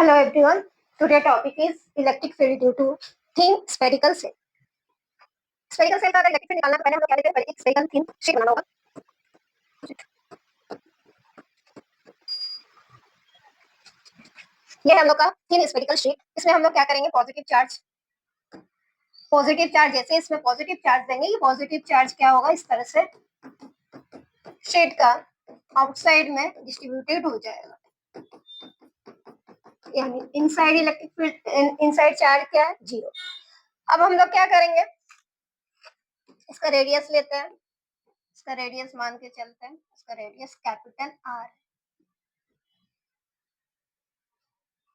Hello everyone. Today topic is electric field due to thin spherical cell. Spherical cell का अगर electric field निकालना तो पहले हम लोग क्या लेते हैं, एक स्फेरिकल थिन शीट बनाना होगा. ये है हम लोग का थिन स्फेरिकल शीट. इसमें हम लोग क्या करेंगे, पॉजिटिव चार्ज जैसे इसमें पॉजिटिव चार्ज देंगे. ये पॉजिटिव चार्ज क्या होगा, इस तरह से शीट का आउटसाइड में डिस्ट्रीब्यूटेड हो जाएगा. यानी inside electric field, inside charge क्या है, 0. अब हम लोग क्या करेंगे, इसका रेडियस लेते हैं. इसका रेडियस मान के चलते हैं, इसका रेडियस कैपिटल आर.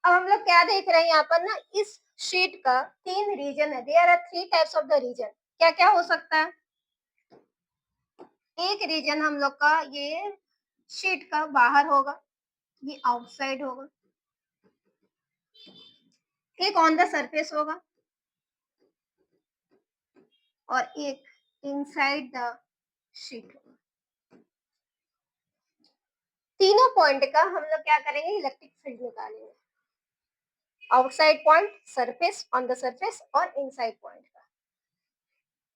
अब हम लोग क्या देख रहे हैं यहाँ पर ना, इस शीट का 3 रीजन है. There are 3 types of the reason. क्या क्या हो सकता है, एक रीजन हम लोग का ये शीट का बाहर होगा, ये आउटसाइड होगा. एक ऑन द सरफेस होगा और एक इनसाइड द शीट होगा. तीनों पॉइंट का हम लोग क्या करेंगे, इलेक्ट्रिक फील्ड निकालेंगे. Outside point, surface, on the surface और इनसाइड पॉइंट का.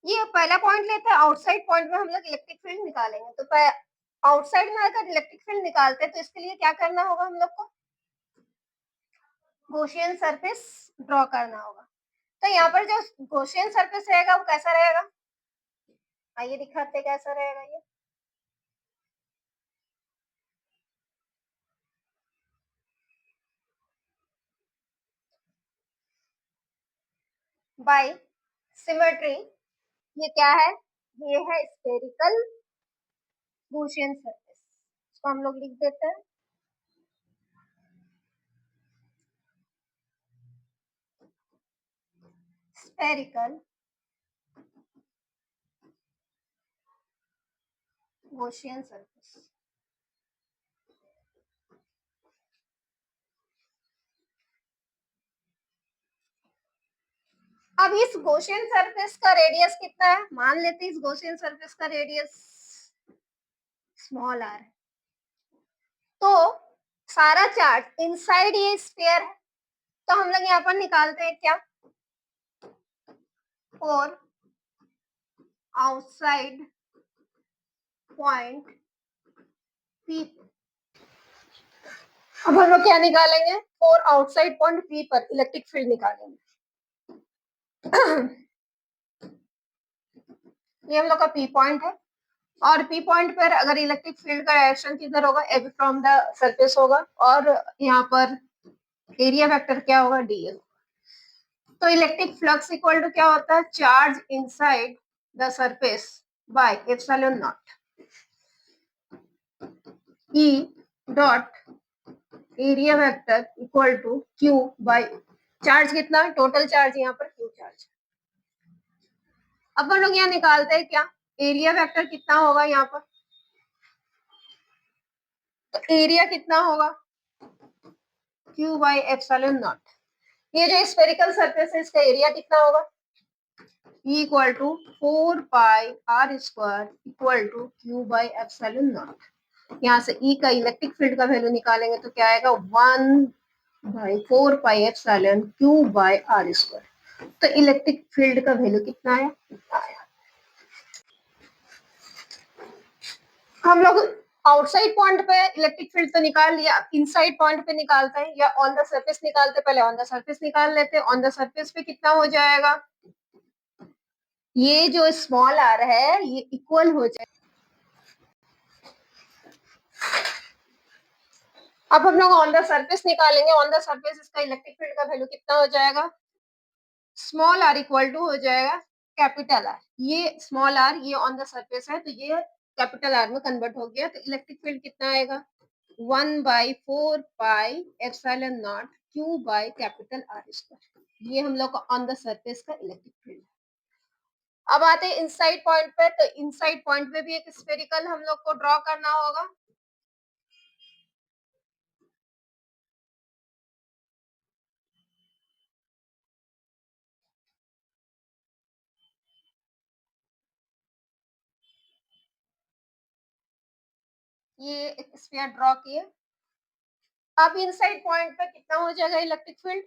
ये पहला पॉइंट लेते हैं, आउटसाइड पॉइंट में हम लोग इलेक्ट्रिक फील्ड निकालेंगे. तो आउटसाइड में अगर इलेक्ट्रिक फील्ड निकालते हैं तो इसके लिए क्या करना होगा, हम लोग को गॉसियन सरफेस ड्रॉ करना होगा. तो यहाँ पर जो गॉसियन सरफेस रहेगा वो कैसा रहेगा, आइए दिखाते हैं कैसा रहेगा. ये बाय सिमेट्री, ये क्या है, ये है स्फेरिकल गॉसियन सरफेस. इसको हम लोग लिख देते हैं स्फेरिकल गॉसियन सरफेस. अब इस गॉसियन सरफेस का रेडियस कितना है, मान लेते हैं इस गॉसियन सरफेस का रेडियस स्मॉल आर है. तो सारा चार्ज इनसाइड ये स्फीयर है. तो हम लोग यहाँ पर निकालते हैं क्या, और आउटसाइड पॉइंट पी. अब हम लोग क्या निकालेंगे, और आउटसाइड पॉइंट पी पर इलेक्ट्रिक फील्ड निकालेंगे. ये हम लोग का पी पॉइंट है, और पी पॉइंट पर अगर इलेक्ट्रिक फील्ड का डायरेक्शन किधर होगा, एबी फ्रॉम द सरफेस होगा, और यहाँ पर एरिया वेक्टर क्या होगा, डी होगा. तो इलेक्ट्रिक फ्लक्स इक्वल टू क्या होता है, charge inside the surface by epsilon naught E dot area vector equal to Q by charge कितना, टोटल चार्ज यहाँ पर क्यू चार्ज. अब हम लोग यहाँ निकालते हैं क्या, एरिया वेक्टर कितना होगा यहाँ पर, तो एरिया कितना होगा, क्यू बाय एप्सिलॉन नॉट. ये जो स्फेरिकल सरफेस है इसका एरिया कितना होगा, equal to 4 pi R square equal to Q by epsilon naught. यहाँ से ई का इलेक्ट्रिक फील्ड का वैल्यू निकालेंगे तो क्या आएगा, 1/4 pi epsilon Q by R square. तो इलेक्ट्रिक फील्ड का वैल्यू कितना आया. हम लोग आउटसाइड पॉइंट पे इलेक्ट्रिक फील्ड तो निकाल लिया, इनसाइड पॉइंट पे निकालते हैं या ऑन द सरफेस निकालते हैं. पहले ऑन द सरफेस निकाल लेते हैं. ऑन द सरफेस पे कितना हो जाएगा, ये जो स्मॉल आर है ये इक्वल हो जाएगा. अब हम लोग ऑन द सरफेस निकालेंगे. ऑन द सरफेस इसका इलेक्ट्रिक फील्ड का वैल्यू कितना हो जाएगा, स्मॉल आर इक्वल टू हो जाएगा कैपिटल आर. ये स्मॉल आर ये ऑन द सरफेस है तो ये कैपिटल आर में कन्वर्ट हो गया. तो इलेक्ट्रिक फील्ड कितना आएगा, 1/4 pi epsilon naught Q by capital R square. ये हम लोग का ऑन द सरफेस का इलेक्ट्रिक फील्ड. अब आते हैं इनसाइड पॉइंट पे. तो इनसाइड पॉइंट पे भी एक स्फेरिकल हम लोग को ड्रॉ करना होगा. ये एक स्फीयर ड्रॉ किए. अब इनसाइड पॉइंट पे कितना हो जाएगा इलेक्ट्रिक फील्ड?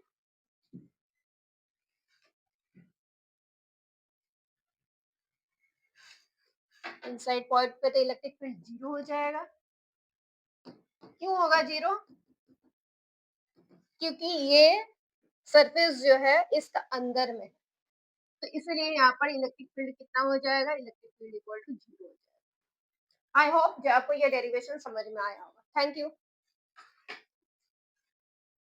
इनसाइड पॉइंट पे तो इलेक्ट्रिक फील्ड जीरो हो जाएगा। क्यों होगा जीरो? क्योंकि ये सरफेस जो है इसका अंदर में, तो इसलिए यहाँ पर इलेक्ट्रिक फील्ड कितना हो जाएगा? Electric field equal to zero हो जाएगा। आई होप जो आपको ये डेरिवेशन समझ में आया होगा। Thank you.